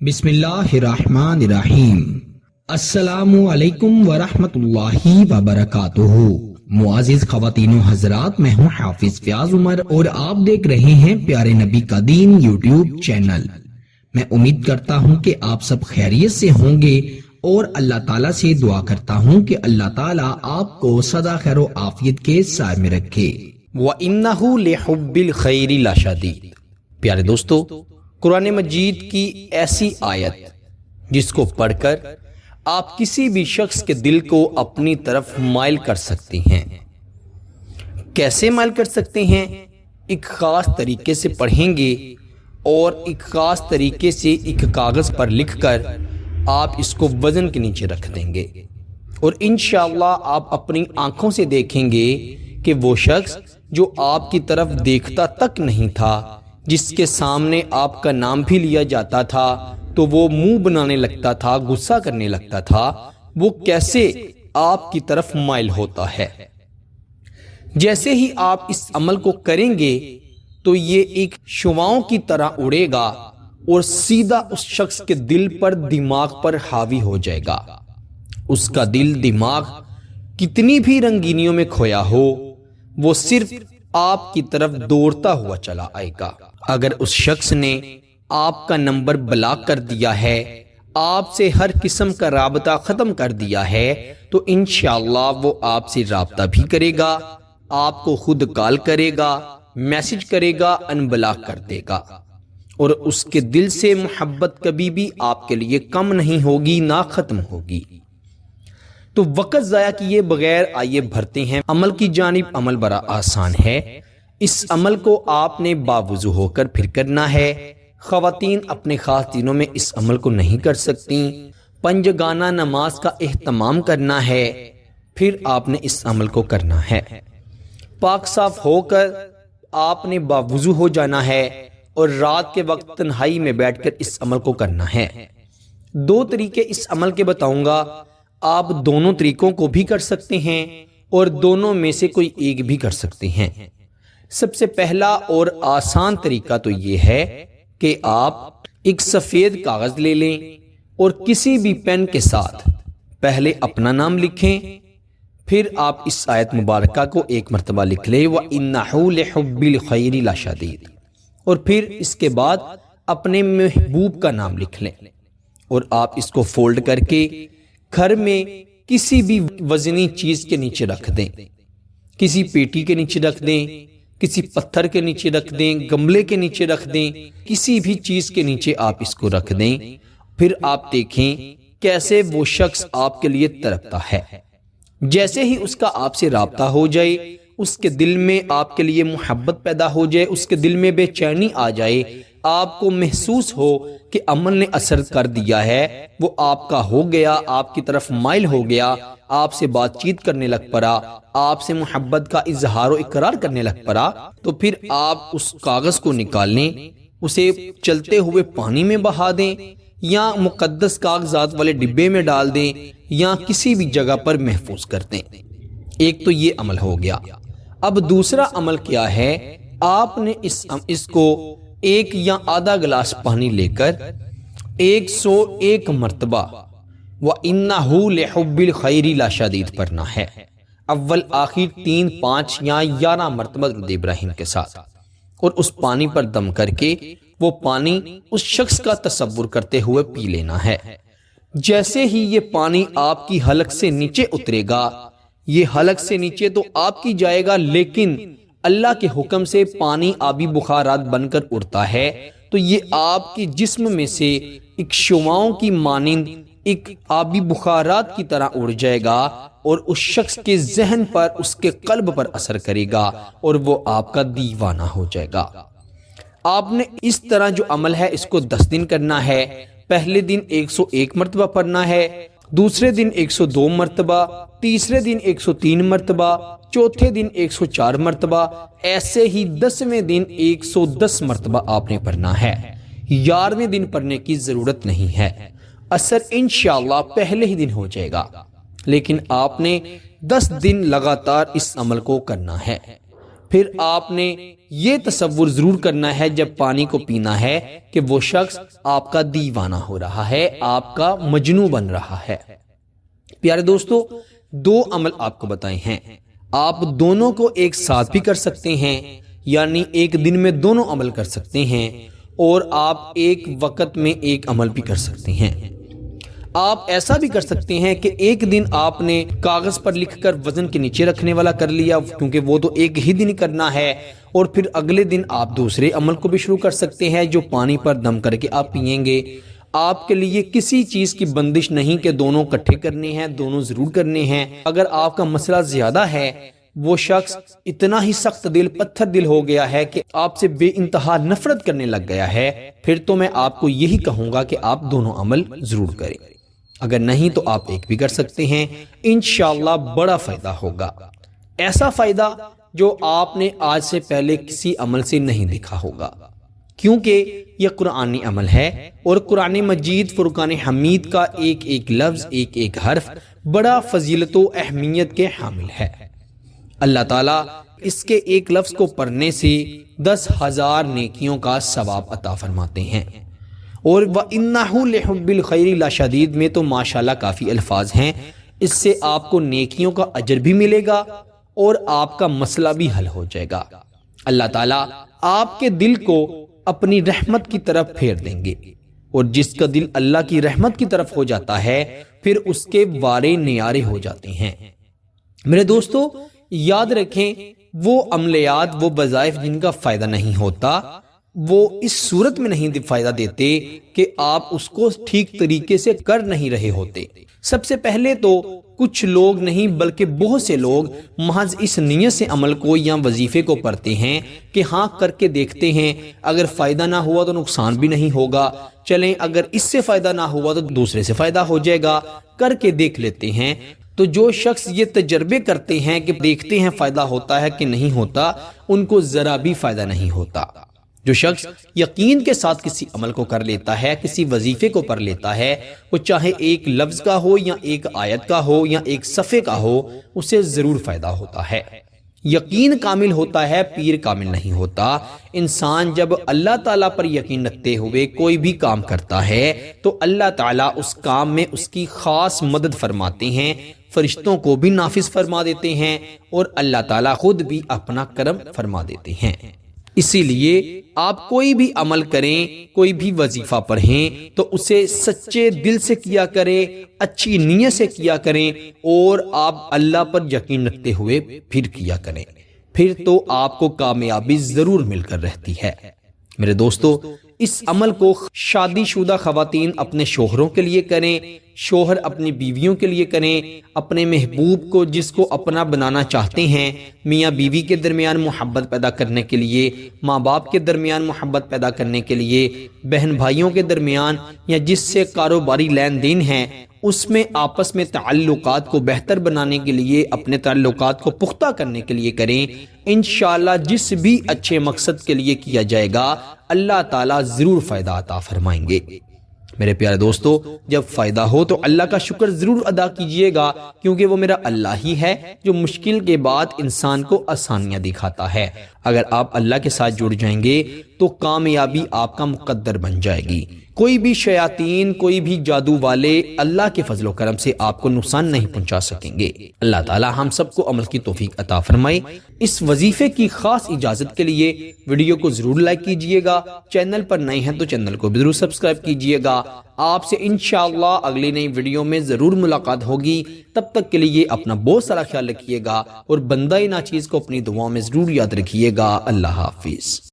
بسم اللہ الرحمن الرحیم۔ السلام علیکم ورحمۃ اللہ وبرکاتہ۔ معزز خواتین و حضرات، میں ہوں حافظ فیاض عمر اور آپ دیکھ رہے ہیں پیارے نبی کا دین یوٹیوب چینل۔ میں امید کرتا ہوں کہ آپ سب خیریت سے ہوں گے اور اللہ تعالیٰ سے دعا کرتا ہوں کہ اللہ تعالیٰ آپ کو سدا خیر و عافیت کے سائے میں رکھے۔ وَإِنَّهُ لِحُبِّ الْخَيْرِ لَشَدِيدٌ۔ پیارے دوستو، قرآن مجید کی ایسی آیت جس کو پڑھ کر آپ کسی بھی شخص کے دل کو اپنی طرف مائل کر سکتے ہیں۔ کیسے مائل کر سکتے ہیں؟ ایک خاص طریقے سے پڑھیں گے اور ایک خاص طریقے سے ایک کاغذ پر لکھ کر آپ اس کو وزن کے نیچے رکھ دیں گے، اور انشاءاللہ آپ اپنی آنکھوں سے دیکھیں گے کہ وہ شخص جو آپ کی طرف دیکھتا تک نہیں تھا، جس کے سامنے آپ کا نام بھی لیا جاتا تھا تو وہ منہ بنانے لگتا تھا، غصہ کرنے لگتا تھا، وہ کیسے آپ کی طرف مائل ہوتا ہے۔ جیسے ہی آپ اس عمل کو کریں گے تو یہ ایک شعاعوں کی طرح اڑے گا اور سیدھا اس شخص کے دل پر، دماغ پر حاوی ہو جائے گا۔ اس کا دل، دماغ کتنی بھی رنگینیوں میں کھویا ہو، وہ صرف آپ کی طرف دوڑتا ہوا چلا آئے گا۔ اگر اس شخص نے آپ کا نمبر بلاک کر دیا ہے، آپ سے ہر قسم کا رابطہ ختم کر دیا ہے، تو انشاءاللہ وہ آپ سے رابطہ بھی کرے گا، آپ کو خود کال کرے گا، میسج کرے گا، ان بلاک کر دے گا، اور اس کے دل سے محبت کبھی بھی آپ کے لیے کم نہیں ہوگی، نہ ختم ہوگی۔ تو وقت ضائع کیے بغیر آئیے بڑھتے ہیں عمل کی جانب۔ عمل بڑا آسان ہے، اس عمل کو آپ نے باوضو ہو کر پھر کرنا ہے۔ خواتین اپنے خاص دنوں میں اس عمل کو نہیں کر سکتی، پنجگانہ نماز کا اہتمام کرنا ہے، پھر آپ نے اس عمل کو کرنا ہے۔ پاک صاف ہو کر آپ نے باوضو ہو جانا ہے اور رات کے وقت تنہائی میں بیٹھ کر اس عمل کو کرنا ہے۔ دو طریقے اس عمل کے بتاؤں گا، آپ دونوں طریقوں کو بھی کر سکتے ہیں اور دونوں میں سے کوئی ایک بھی کر سکتے ہیں۔ سب سے پہلا اور آسان طریقہ تو یہ ہے کہ آپ ایک سفید کاغذ لے لیں اور کسی بھی پین کے ساتھ پہلے اپنا نام لکھیں، پھر آپ اس آیت مبارکہ کو ایک مرتبہ لکھ لیں، وَإِنَّهُ لِحُبِّ الْخَيْرِ لَشَدِيدٌ، اور پھر اس کے بعد اپنے محبوب کا نام لکھ لیں، اور آپ اس کو فولڈ کر کے گھر میں کسی بھی وزنی چیز کے نیچے رکھ دیں، کسی پیٹی کے نیچے رکھ دیں، کسی پتھر کے نیچے رکھ دیں، گملے کے نیچے رکھ دیں، کسی بھی چیز کے نیچے آپ اس کو رکھ دیں۔ پھر آپ دیکھیں کیسے وہ شخص آپ کے لیے تڑپتا ہے۔ جیسے ہی اس کا آپ سے رابطہ ہو جائے، اس کے دل میں آپ کے لیے محبت پیدا ہو جائے، اس کے دل میں بے چینی آ جائے، آپ کو محسوس ہو کہ عمل نے اثر کر دیا ہے، وہ آپ کا ہو گیا، آپ کی طرف مائل ہو گیا، آپ سے بات چیت کرنے لگ پڑا، آپ سے محبت کا اظہار و اقرار کرنے لگ پڑا، تو پھر آپ اس کاغذ کو نکال لیں، اسے چلتے ہوئے پانی میں بہا دیں، یا مقدس کاغذات والے ڈبے میں ڈال دیں، یا کسی بھی جگہ پر محفوظ کر دیں۔ ایک تو یہ عمل ہو گیا۔ اب دوسرا عمل کیا ہے؟ آپ نے اس کو ایک یا آدھا گلاس پانی لے کر 101 مرتبہ وَإِنَّهُ لِحُبِّ الْخَيْرِ لَشَدِيدٌ پڑھنا ہے، اول آخر 3، 5 یا 11 مرتبہ درود ابراہیم کے ساتھ، اور اس پانی پر دم کر کے وہ پانی اس شخص کا تصور کرتے ہوئے پی لینا ہے۔ جیسے ہی یہ پانی آپ کی حلق سے نیچے اترے گا، یہ حلق سے نیچے تو آپ کی جائے گا، لیکن اللہ کے حکم سے پانی آبی بخارات بن کر اڑتا ہے، تو یہ آپ کے جسم میں سے ایک شعاعوں کی مانند ایک آبی بخارات کی طرح اڑ جائے گا، اور اس شخص کے ذہن پر، اس کے قلب پر اثر کرے گا، اور وہ آپ کا دیوانہ ہو جائے گا۔ آپ نے اس طرح جو عمل ہے اس کو 10 دن کرنا ہے۔ پہلے دن 101 مرتبہ پڑھنا ہے، دوسرے دن 102 مرتبہ، تیسرے دن 103 مرتبہ، چوتھے دن 104 مرتبہ، ایسے ہی 10ویں دن 110 مرتبہ آپ نے پڑھنا ہے۔ 11ویں دن پڑھنے کی ضرورت نہیں ہے، اثر انشاءاللہ پہلے ہی دن ہو جائے گا، لیکن آپ نے 10 دن لگاتار اس عمل کو کرنا ہے۔ پھر آپ نے یہ تصور ضرور کرنا ہے جب پانی کو پینا ہے کہ وہ شخص آپ کا دیوانہ ہو رہا ہے، آپ کا مجنوں بن رہا ہے۔ پیارے دوستو، دو عمل آپ کو بتائے ہیں، آپ دونوں کو ایک ساتھ بھی کر سکتے ہیں، یعنی ایک دن میں دونوں عمل کر سکتے ہیں، اور آپ ایک وقت میں ایک عمل بھی کر سکتے ہیں۔ آپ ایسا بھی کر سکتے ہیں کہ ایک دن آپ نے کاغذ پر لکھ کر وزن کے نیچے رکھنے والا کر لیا، کیونکہ وہ تو ایک ہی دن کرنا ہے، اور پھر اگلے دن آپ دوسرے عمل کو بھی شروع کر سکتے ہیں جو پانی پر دم کر کے آپ پئیں گے۔ آپ کے لیے کسی چیز کی بندش نہیں کہ دونوں اکٹھے کرنے ہیں، دونوں ضرور کرنے ہیں۔ اگر آپ کا مسئلہ زیادہ ہے، وہ شخص اتنا ہی سخت دل، پتھر دل ہو گیا ہے کہ آپ سے بے انتہا نفرت کرنے لگ گیا ہے، پھر تو میں آپ کو یہی کہوں گا کہ آپ دونوں عمل ضرور کریں۔ اگر نہیں تو آپ ایک بھی کر سکتے ہیں، انشاءاللہ بڑا فائدہ ہوگا، ایسا فائدہ جو آپ نے آج سے پہلے کسی عمل سے نہیں دیکھا ہوگا، کیونکہ یہ قرآنی عمل ہے، اور قرآن مجید فرقان حمید کا ایک ایک لفظ، ایک ایک حرف بڑا فضیلت و اہمیت کے حامل ہے۔ اللہ تعالیٰ اس کے ایک لفظ کو پڑھنے سے 10,000 نیکیوں کا ثواب عطا فرماتے ہیں، اور وَإِنَّهُ لِحُبِّ الْخَيْرِ لَشَدِيدٌ میں تو ماشاءاللہ کافی الفاظ ہیں، اس سے آپ کو نیکیوں کا اجر بھی ملے گا اور آپ کا مسئلہ بھی حل ہو جائے گا۔ اللہ تعالیٰ آپ کے دل کو اپنی رحمت کی طرف پھیر دیں گے، اور جس کا دل اللہ کی رحمت کی طرف ہو جاتا ہے پھر اس کے وارے نیارے ہو جاتے ہیں۔ میرے دوستو، یاد رکھیں، وہ عملیات، وہ وظائف جن کا فائدہ نہیں ہوتا، وہ اس صورت میں نہیں فائدہ دیتے کہ آپ اس کو ٹھیک طریقے سے کر نہیں رہے ہوتے۔ سب سے پہلے تو کچھ لوگ نہیں بلکہ بہت سے لوگ محض اس نیت سے عمل کو یا وظیفے کو پڑھتے ہیں کہ ہاں کر کے دیکھتے ہیں، اگر فائدہ نہ ہوا تو نقصان بھی نہیں ہوگا، چلیں اگر اس سے فائدہ نہ ہوا تو دوسرے سے فائدہ ہو جائے گا، کر کے دیکھ لیتے ہیں۔ تو جو شخص یہ تجربے کرتے ہیں کہ دیکھتے ہیں فائدہ ہوتا ہے کہ نہیں ہوتا، ان کو ذرا بھی فائدہ نہیں ہوتا۔ جو شخص یقین کے ساتھ کسی عمل کو کر لیتا ہے، کسی وظیفے کو پڑھ لیتا ہے، وہ چاہے ایک لفظ کا ہو یا ایک آیت کا ہو یا ایک صفحے کا ہو، اسے ضرور فائدہ ہوتا ہے۔ یقین کامل ہوتا ہے، پیر کامل نہیں ہوتا۔ انسان جب اللہ تعالیٰ پر یقین رکھتے ہوئے کوئی بھی کام کرتا ہے تو اللہ تعالیٰ اس کام میں اس کی خاص مدد فرماتے ہیں، فرشتوں کو بھی نافذ فرما دیتے ہیں، اور اللہ تعالیٰ خود بھی اپنا کرم فرما دیتے ہیں۔ اسی لیے آپ کوئی بھی عمل کریں، کوئی بھی وظیفہ پڑھیں تو اسے سچے دل سے کیا کریں، اچھی نیت سے کیا کریں، اور آپ اللہ پر یقین رکھتے ہوئے پھر کیا کریں، پھر تو آپ کو کامیابی ضرور مل کر رہتی ہے۔ میرے دوستو، اس عمل کو شادی شدہ خواتین اپنے شوہروں کے لیے کریں، شوہر اپنی بیویوں کے لیے کریں، اپنے محبوب کو جس کو اپنا بنانا چاہتے ہیں، میاں بیوی کے درمیان محبت پیدا کرنے کے لیے، ماں باپ کے درمیان محبت پیدا کرنے کے لیے، بہن بھائیوں کے درمیان، یا جس سے کاروباری لین دین ہیں اس میں آپس میں تعلقات کو بہتر بنانے کے لیے، اپنے تعلقات کو پختہ کرنے کے لیے کریں۔ انشاءاللہ جس بھی اچھے مقصد کے لیے کیا جائے گا، اللہ تعالیٰ ضرور فائدہ عطا فرمائیں گے۔ میرے پیارے دوستو، جب فائدہ ہو تو اللہ کا شکر ضرور ادا کیجئے گا، کیونکہ وہ میرا اللہ ہی ہے جو مشکل کے بعد انسان کو آسانیاں دکھاتا ہے۔ اگر آپ اللہ کے ساتھ جڑ جائیں گے تو کامیابی آپ کا مقدر بن جائے گی۔ کوئی بھی شیاطین، کوئی بھی جادو والے اللہ کے فضل و کرم سے آپ کو نقصان نہیں پہنچا سکیں گے۔ اللہ تعالی ہم سب کو عمل کی توفیق عطا فرمائے۔ اس وظیفے کی خاص اجازت کے لیے ویڈیو کو ضرور لائک کیجئے گا، چینل پر نئے ہیں تو چینل کو بھی ضرور سبسکرائب کیجئے گا۔ آپ سے انشاءاللہ اگلی نئی ویڈیو میں ضرور ملاقات ہوگی۔ تب تک کے لیے اپنا بہت سارا خیال رکھیے گا، اور بندہ ناچیز کو اپنی دعاؤں میں ضرور یاد رکھیے گا۔ اللہ حافظ۔